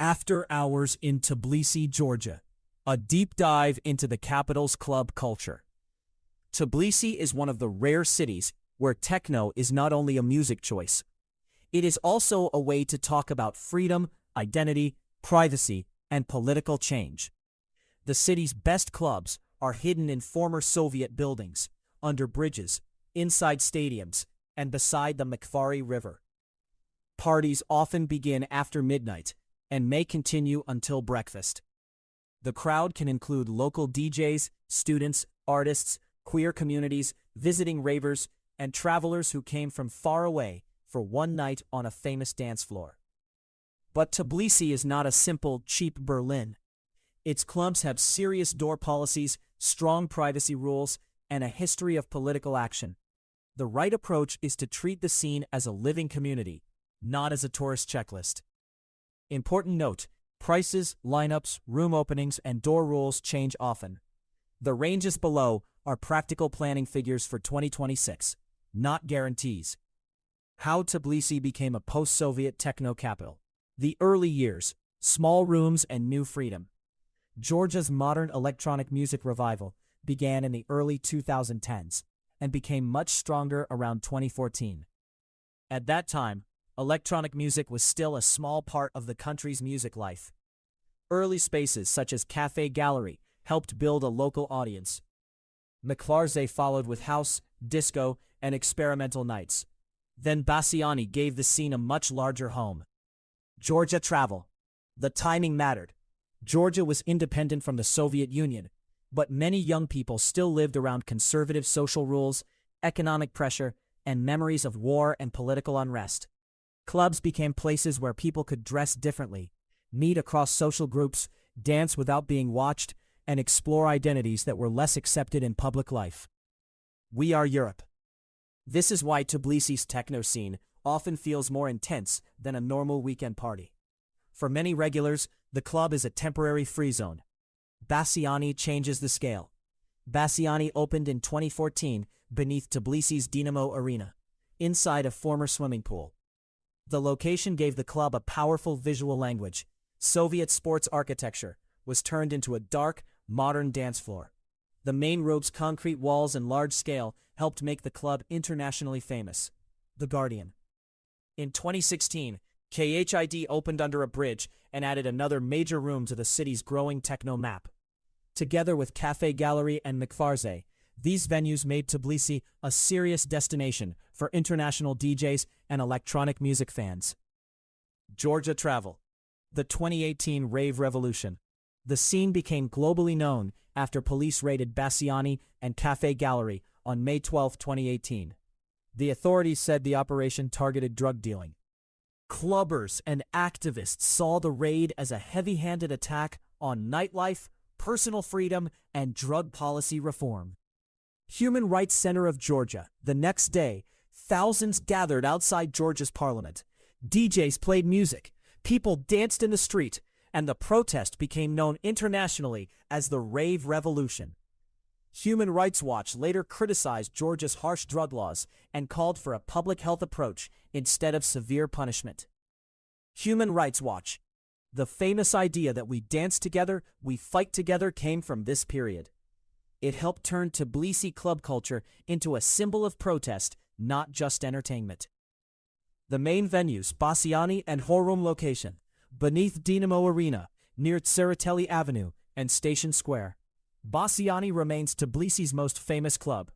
After Hours in Tbilisi, Georgia. A deep dive into the capital's club culture. Tbilisi is one of the rare cities where techno is not only a music choice. It is also a way to talk about freedom, identity, privacy, and political change. The city's best clubs are hidden in former Soviet buildings, under bridges, inside stadiums, and beside the Makvari River. Parties often begin after midnight and may continue until breakfast. The crowd can include local DJs, students, artists, queer communities, visiting ravers, and travelers who came from far away for one night on a famous dance floor. But Tbilisi is not a simple, cheap Berlin. Its clubs have serious door policies, strong privacy rules, and a history of political action. The right approach is to treat the scene as a living community, not as a tourist checklist. Important note: prices, lineups, room openings, and door rules change often. The ranges below are practical planning figures for 2026, not guarantees. How Tbilisi became a post-Soviet techno capital. The early years, small rooms and new freedom. Georgia's modern electronic music revival began in the early 2010s and became much stronger around 2014. At that time, electronic music was still a small part of the country's music life. Early spaces such as Cafe Gallery helped build a local audience. Makvari followed with house, disco, and experimental nights. Then Bassiani gave the scene a much larger home. Georgia travel. The timing mattered. Georgia was independent from the Soviet Union, but many young people still lived around conservative social rules, economic pressure, and memories of war and political unrest. Clubs became places where people could dress differently, meet across social groups, dance without being watched, and explore identities that were less accepted in public life. We are Europe. This is why Tbilisi's techno scene often feels more intense than a normal weekend party. For many regulars, the club is a temporary free zone. Bassiani changes the scale. Bassiani opened in 2014 beneath Tbilisi's Dinamo Arena, inside a former swimming pool. The location gave the club a powerful visual language. Soviet sports architecture was turned into a dark, modern dance floor. The main room's concrete walls and large scale helped make the club internationally famous. The Guardian. In 2016, KHID opened under a bridge and added another major room to the city's growing techno map. Together with Cafe Gallery and Makvari, these venues made Tbilisi a serious destination for international DJs and electronic music fans. Georgia travel. The 2018 rave revolution. The scene became globally known after police raided Bassiani and Cafe Gallery on May 12, 2018. The authorities said the operation targeted drug dealing. Clubbers and activists saw the raid as a heavy-handed attack on nightlife, personal freedom, and drug policy reform. Human Rights Center of Georgia. The next day, thousands gathered outside Georgia's parliament. DJs played music, people danced in the street, and the protest became known internationally as the Rave Revolution. Human Rights Watch later criticized Georgia's harsh drug laws and called for a public health approach instead of severe punishment. Human Rights Watch. The famous idea that we dance together, we fight together came from this period. It helped turn Tbilisi club culture into a symbol of protest, not just entertainment. The main venues, Bassiani and Horum location, beneath Dinamo Arena, near Tsereteli Avenue and Station Square. Bassiani remains Tbilisi's most famous club.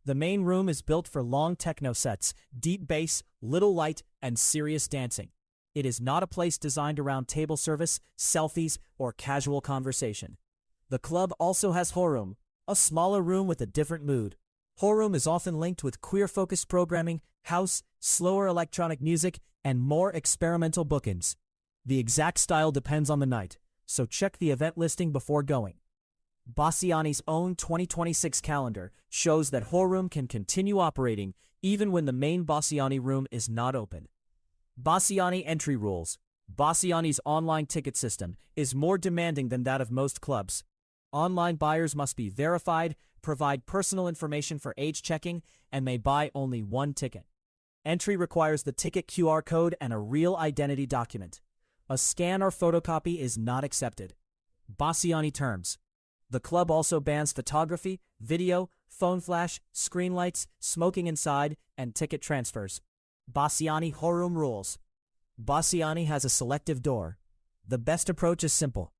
The main room is built for long techno sets, deep bass, little light, and serious dancing. It is not a place designed around table service, selfies, or casual conversation. The club also has Horum, a smaller room with a different mood. Horum is often linked with queer-focused programming, house, slower electronic music, and more experimental bookings. The exact style depends on the night, so check the event listing before going. Bassiani's own 2026 calendar shows that Horum can continue operating even when the main Bassiani room is not open. Bassiani entry rules. Bassiani's online ticket system is more demanding than that of most clubs. Online buyers must be verified, provide personal information for age checking, and may buy only one ticket. Entry requires the ticket QR code and a real identity document. A scan or photocopy is not accepted. Bassiani terms. The club also bans photography, video, phone flash, screen lights, smoking inside, and ticket transfers. Bassiani Horum rules. Bassiani has a selective door. The best approach is simple.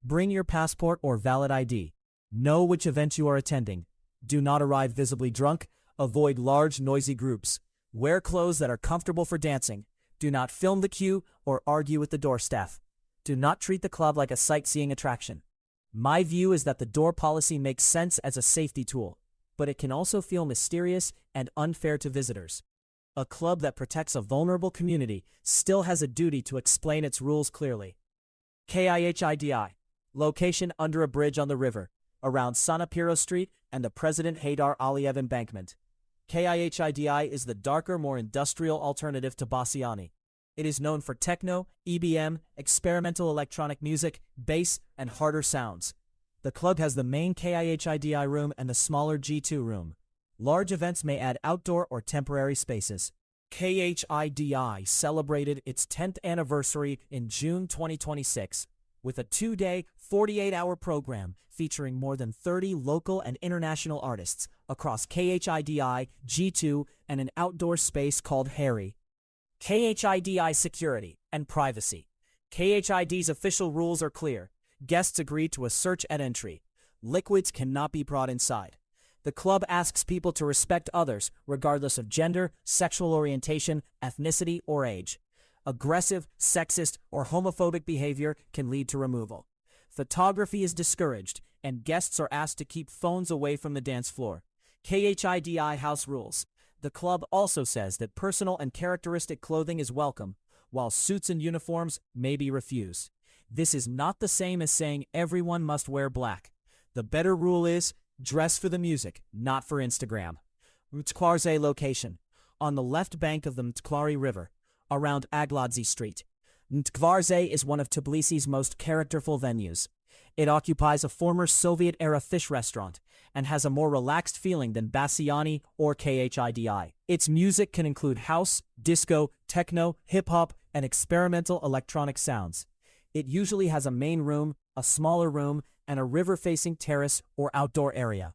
Bring your passport or valid ID. Know which event you are attending. Do not arrive visibly drunk. Avoid large, noisy groups. Wear clothes that are comfortable for dancing. Do not film the queue or argue with the door staff. Do not treat the club like a sightseeing attraction. My view is that the door policy makes sense as a safety tool, but it can also feel mysterious and unfair to visitors. A club that protects a vulnerable community still has a duty to explain its rules clearly. KIHIDI. Location under a bridge on the river, around Sanapiro Street and the President Haydar Aliyev embankment. KIHIDI is the darker, more industrial alternative to Bassiani. It is known for techno, EBM, experimental electronic music, bass, and harder sounds. The club has the main KIHIDI room and the smaller G2 room. Large events may add outdoor or temporary spaces. KIHIDI celebrated its 10th anniversary in June 2026 with a 2-day, 48-hour program featuring more than 30 local and international artists across KIHIDI, G2, and an outdoor space called Harry. KIHIDI security and privacy. KIHID's official rules are clear. Guests agree to a search at entry. Liquids cannot be brought inside. The club asks people to respect others regardless of gender, sexual orientation, ethnicity, or age. Aggressive, sexist, or homophobic behavior can lead to removal. Photography is discouraged, and guests are asked to keep phones away from the dance floor. KIHIDI house rules. The club also says that personal and characteristic clothing is welcome, while suits and uniforms may be refused. This is not the same as saying everyone must wear black. The better rule is, dress for the music, not for Instagram. Mtkvarze location. On the left bank of the Mtklari River, around Agladze Street. Mtkvarze is one of Tbilisi's most characterful venues. It occupies a former Soviet-era fish restaurant and has a more relaxed feeling than Bassiani or KIHIDI. Its music can include house, disco, techno, hip-hop, and experimental electronic sounds. It usually has a main room, a smaller room, and a river-facing terrace or outdoor area.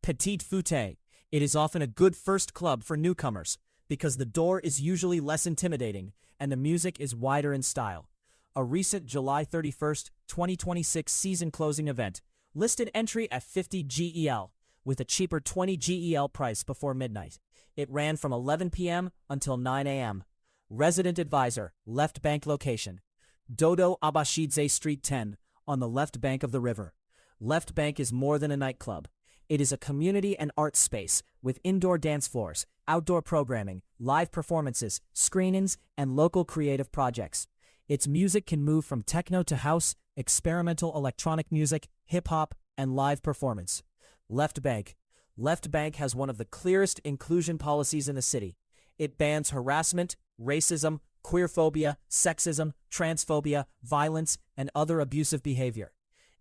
Petite Fute. It is often a good first club for newcomers because the door is usually less intimidating and the music is wider in style. A recent July 31st, 2026 season-closing event listed entry at 50 GEL with a cheaper 20 GEL price before midnight. It ran from 11 p.m. until 9 a.m. Resident advisor, left bank location. Dodo Abashidze Street 10, on the left bank of the river. Left bank is more than a nightclub. It is a community and art space with indoor dance floors, outdoor programming, live performances, screenings, and local creative projects. Its music can move from techno to house, experimental electronic music, hip-hop, and live performance. Left bank. Left bank has one of the clearest inclusion policies in the city. It bans harassment, racism, queerphobia, sexism, transphobia, violence, and other abusive behavior.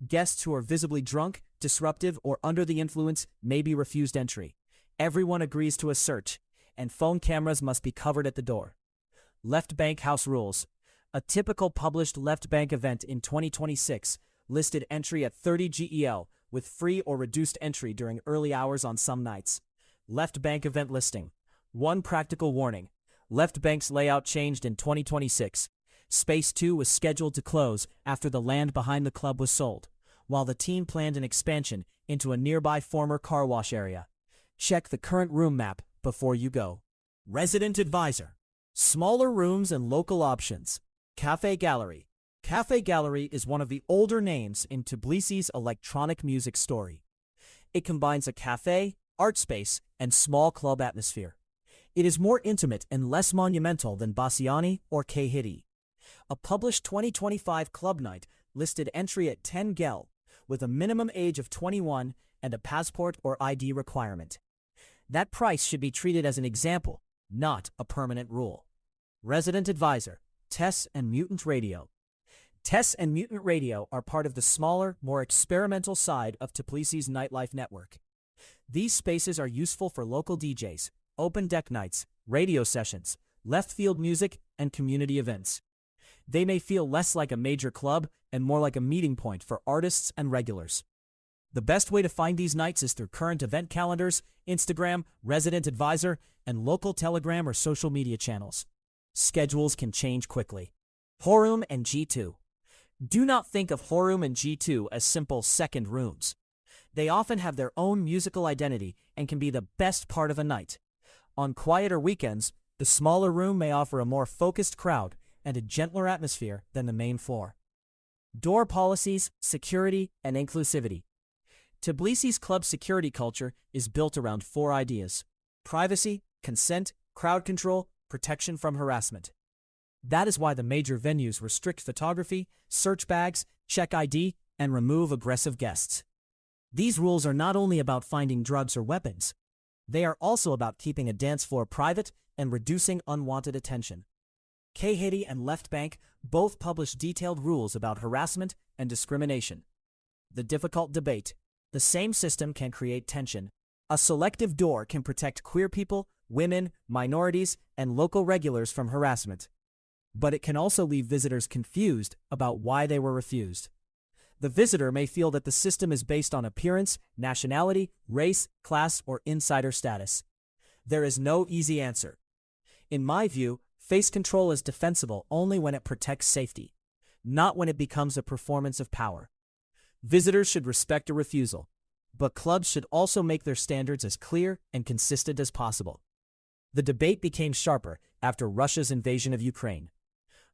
Guests who are visibly drunk, disruptive, or under the influence may be refused entry. Everyone agrees to a search, and phone cameras must be covered at the door. Left bank house rules. A typical published left bank event in 2026 listed entry at 30 GEL with free or reduced entry during early hours on some nights. Left bank event listing. One practical warning. Left bank's layout changed in 2026. Space 2 was scheduled to close after the land behind the club was sold, while the team planned an expansion into a nearby former car wash area. Check the current room map before you go. Resident advisor. Smaller rooms and local options. Cafe Gallery. Cafe Gallery is one of the older names in Tbilisi's electronic music story. It combines a cafe, art space, and small club atmosphere. It is more intimate and less monumental than Bassiani or KIHIDI. A published 2025 club night listed entry at 10 GEL with a minimum age of 21 and a passport or ID requirement. That price should be treated as an example, not a permanent rule. Resident advisor. Tess and Mutant Radio. Tess and Mutant Radio are part of the smaller, more experimental side of Tbilisi's nightlife network. These spaces are useful for local DJs, open deck nights, radio sessions, left field music, and community events. They may feel less like a major club and more like a meeting point for artists and regulars. The best way to find these nights is through current event calendars, Instagram, Resident Advisor, and local Telegram or social media channels. Schedules can change quickly. Whoreroom and G2. Do not think of Whoreroom and G2 as simple second rooms. They often have their own musical identity and can be the best part of a night. On quieter weekends, the smaller room may offer a more focused crowd and a gentler atmosphere than the main floor. Door policies, security, and inclusivity. Tbilisi's club security culture is built around 4 ideas: privacy, consent, crowd control, protection from harassment. That is why the major venues restrict photography, search bags, check ID, and remove aggressive guests. These rules are not only about finding drugs or weapons. They are also about keeping a dance floor private and reducing unwanted attention. K-Haiti and Left Bank both publish detailed rules about harassment and discrimination. The difficult debate. The same system can create tension. A selective door can protect queer people, women, minorities, and local regulars from harassment. But it can also leave visitors confused about why they were refused. The visitor may feel that the system is based on appearance, nationality, race, class, or insider status. There is no easy answer. In my view, face control is defensible only when it protects safety, not when it becomes a performance of power. Visitors should respect a refusal, but clubs should also make their standards as clear and consistent as possible. The debate became sharper after Russia's invasion of Ukraine.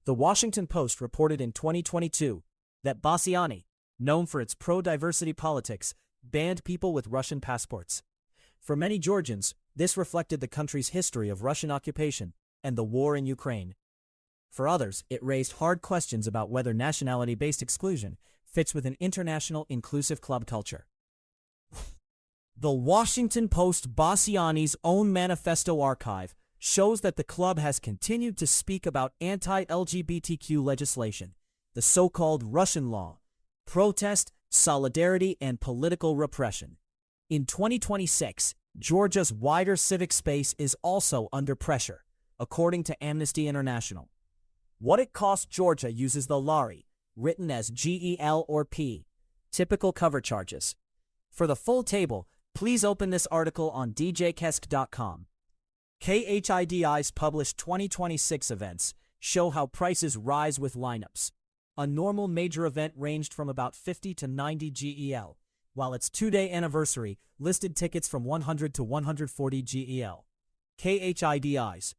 The Washington Post reported in 2022 that Bassiani, known for its pro-diversity politics, banned people with Russian passports. For many Georgians, this reflected the country's history of Russian occupation and the war in Ukraine. For others, it raised hard questions about whether nationality-based exclusion fits with an international inclusive club culture. The Washington Post Bassiani's own manifesto archive shows that the club has continued to speak about anti-LGBTQ legislation, the so-called Russian law, protest, solidarity, and political repression. In 2026, Georgia's wider civic space is also under pressure, according to Amnesty International. What It Cost Georgia uses the Lari, written as GEL or P, typical cover charges. For the full table, please open this article on djkesk.com. KHIDI's published 2026 events show how prices rise with lineups. A normal major event ranged from about 50 to 90 GEL, while its 2-day anniversary listed tickets from 100 to 140 GEL. KHIDI's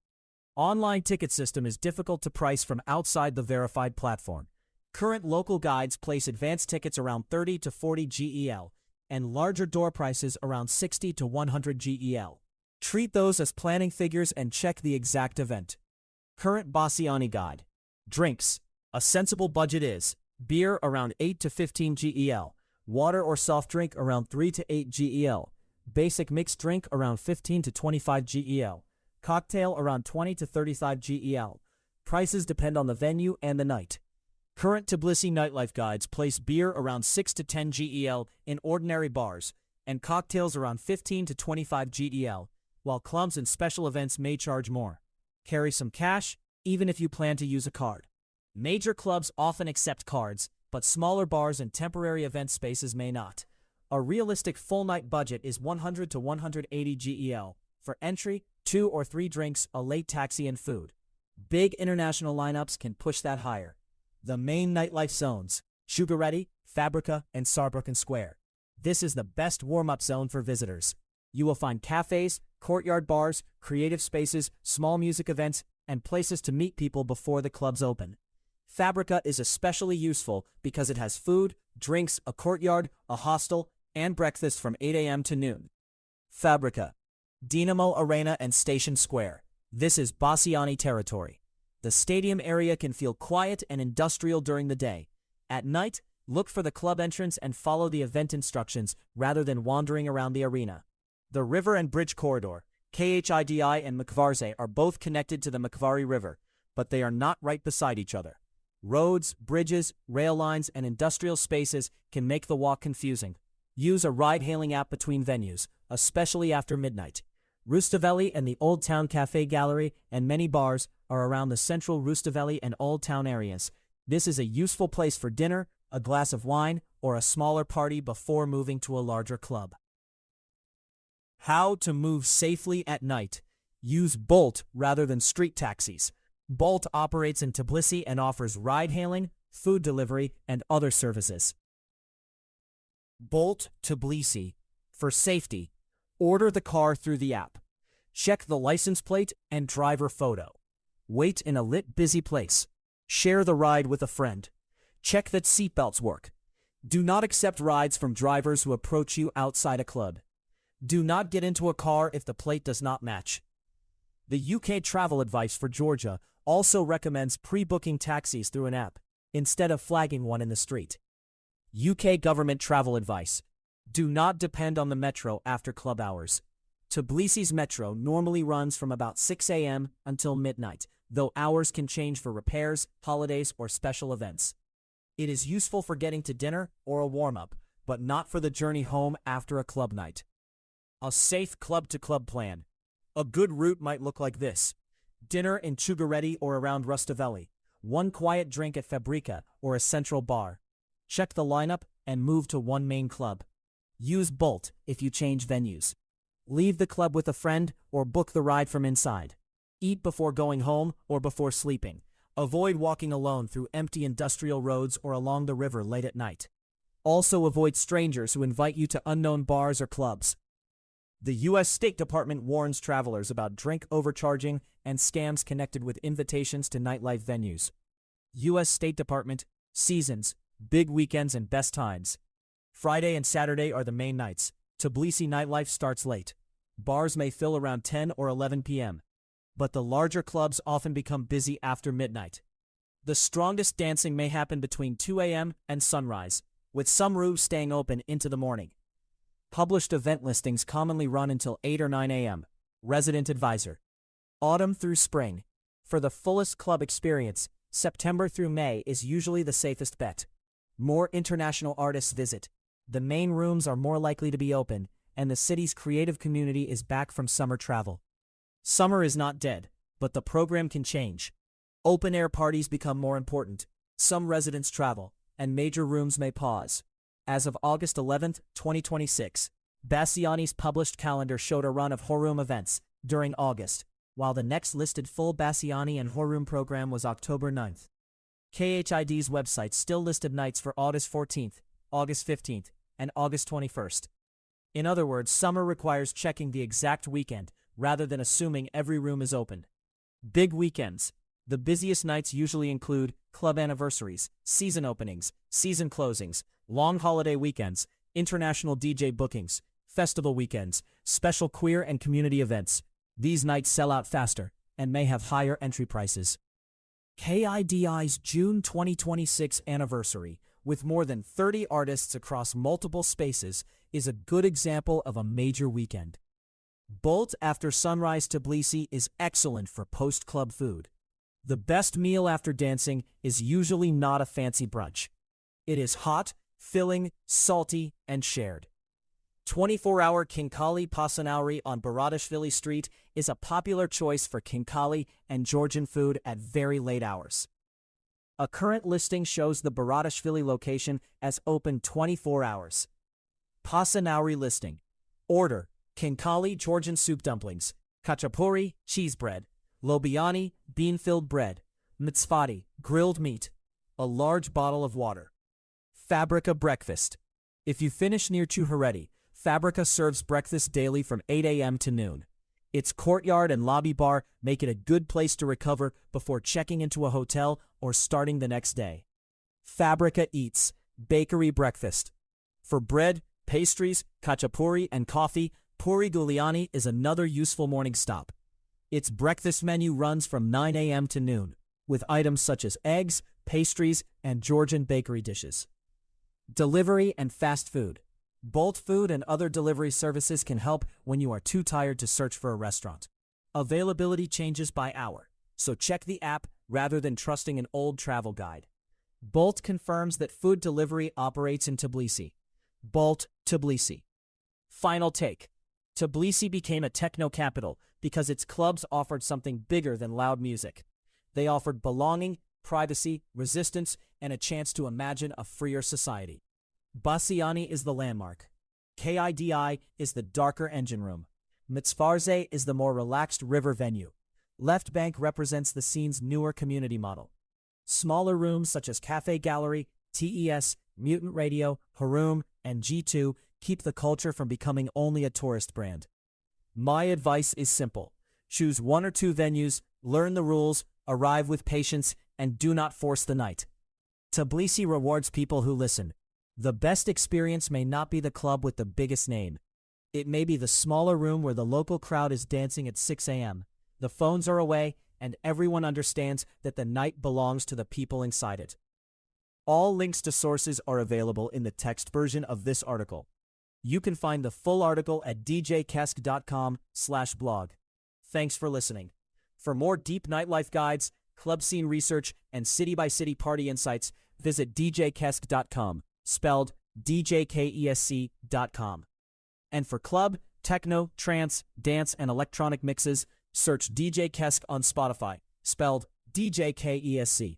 online ticket system is difficult to price from outside the verified platform. Current local guides place advance tickets around 30 to 40 GEL and larger door prices around 60 to 100 GEL. Treat those as planning figures and check the exact event. Current Bassiani Guide. Drinks. A sensible budget is beer around 8 to 15 GEL, water or soft drink around 3 to 8 GEL, basic mixed drink around 15 to 25 GEL, cocktail around 20 to 35 GEL. Prices depend on the venue and the night. Current Tbilisi nightlife guides place beer around 6 to 10 GEL in ordinary bars and cocktails around 15 to 25 GEL, while clubs and special events may charge more. Carry some cash, even if you plan to use a card. Major clubs often accept cards, but smaller bars and temporary event spaces may not. A realistic full-night budget is 100 to 180 GEL. For entry, 2 or 3 drinks, a late taxi, and food. Big international lineups can push that higher. The main nightlife zones: Sugaretti, Fabrica, and Saarbrücken Square. This is the best warm-up zone for visitors. You will find cafes, courtyard bars, creative spaces, small music events, and places to meet people before the clubs open. Fabrica is especially useful because it has food, drinks, a courtyard, a hostel, and breakfast from 8 a.m. to noon. Fabrica, Dinamo Arena and Station Square. This is Bassiani territory. The stadium area can feel quiet and industrial during the day. At night, look for the club entrance and follow the event instructions rather than wandering around the arena. The River and Bridge Corridor, KHIDI and Makvarze are both connected to the Makvari River, but they are not right beside each other. Roads, bridges, rail lines, and industrial spaces can make the walk confusing. Use a ride-hailing app between venues, especially after midnight. Rustaveli and the Old Town Cafe Gallery and many bars are around the central Rustaveli and Old Town areas. This is a useful place for dinner, a glass of wine, or a smaller party before moving to a larger club. How to move safely at night. Use Bolt rather than street taxis. Bolt operates in Tbilisi and offers ride-hailing, food delivery, and other services. Bolt Tbilisi. For safety, order the car through the app. Check the license plate and driver photo. Wait in a lit, busy place. Share the ride with a friend. Check that seatbelts work. Do not accept rides from drivers who approach you outside a club. Do not get into a car if the plate does not match. The UK Travel Advice for Georgia also recommends pre-booking taxis through an app, instead of flagging one in the street. UK Government Travel Advice. Do not depend on the metro after club hours. Tbilisi's metro normally runs from about 6 a.m. until midnight, though hours can change for repairs, holidays, or special events. It is useful for getting to dinner or a warm-up, but not for the journey home after a club night. A safe club-to-club plan. A good route might look like this. Dinner in Chugaretti or around Rustaveli. One quiet drink at Fabrika or a central bar. Check the lineup and move to one main club. Use Bolt if you change venues. Leave the club with a friend or book the ride from inside. Eat before going home or before sleeping. Avoid walking alone through empty industrial roads or along the river late at night. Also avoid strangers who invite you to unknown bars or clubs. The U.S. State Department warns travelers about drink overcharging and scams connected with invitations to nightlife venues. U.S. State Department, seasons, big weekends and best times. Friday and Saturday are the main nights. Tbilisi nightlife starts late. Bars may fill around 10 or 11 p.m. But the larger clubs often become busy after midnight. The strongest dancing may happen between 2 a.m. and sunrise, with some rooms staying open into the morning. Published event listings commonly run until 8 or 9 a.m. Resident Advisor. Autumn through spring. For the fullest club experience, September through May is usually the safest bet. More international artists visit. The main rooms are more likely to be open, and the city's creative community is back from summer travel. Summer is not dead, but the program can change. Open-air parties become more important. Some residents travel, and major rooms may pause. As of August 11, 2026, Bassiani's published calendar showed a run of Horum events during August, while the next listed full Bassiani and Horum program was October 9th. KHID's website still listed nights for August 14th, August 15th, and August 21st. In other words, summer requires checking the exact weekend rather than assuming every room is open. Big weekends. The busiest nights usually include club anniversaries, season openings, season closings, long holiday weekends, international DJ bookings, festival weekends, special queer and community events. These nights sell out faster and may have higher entry prices. KIDI's June 2026 anniversary, with more than 30 artists across multiple spaces, is a good example of a major weekend. Bolt after sunrise Tbilisi is excellent for post-club food. The best meal after dancing is usually not a fancy brunch. It is hot, filling, salty, and shared. 24-hour Kinkali Pasanauri on Baratashvili Street is a popular choice for Kinkali and Georgian food at very late hours. A current listing shows the Baratashvili location as open 24 hours. Pasanauri listing. Order: Kinkali Georgian soup dumplings, khachapuri, cheese bread, lobiani, bean-filled bread, mitsvati, grilled meat, a large bottle of water. Fabrika breakfast. If you finish near Chugaretti, Fabrika serves breakfast daily from 8 a.m. to noon. Its courtyard and lobby bar make it a good place to recover before checking into a hotel or starting the next day. Fabrika Eats, bakery breakfast. For bread, pastries, khachapuri, and coffee, Puri Guliani is another useful morning stop. Its breakfast menu runs from 9 a.m. to noon, with items such as eggs, pastries, and Georgian bakery dishes. Delivery and fast food. Bolt Food and other delivery services can help when you are too tired to search for a restaurant. Availability changes by hour, so check the app rather than trusting an old travel guide. Bolt confirms that food delivery operates in Tbilisi. Bolt Tbilisi. Final take. Tbilisi became a techno capital because its clubs offered something bigger than loud music. They offered belonging, privacy, resistance, and a chance to imagine a freer society. Bassiani is the landmark. KIDI is the darker engine room. Mitzfarze is the more relaxed river venue. Left Bank represents the scene's newer community model. Smaller rooms such as Cafe Gallery, TES, Mutant Radio, Haroom, and G2 keep the culture from becoming only a tourist brand. My advice is simple. Choose one or two venues, learn the rules, arrive with patience, and do not force the night. Tbilisi rewards people who listen. The best experience may not be the club with the biggest name. It may be the smaller room where the local crowd is dancing at 6 a.m. The phones are away, and everyone understands that the night belongs to the people inside it. All links to sources are available in the text version of this article. You can find the full article at djkesk.com/blog. Thanks for listening. For more deep nightlife guides, club scene research, and city-by-city party insights, visit djkesk.com, spelled djkesc.com. And for club, techno, trance, dance, and electronic mixes, search DJ Kesk on Spotify, spelled DJKESC.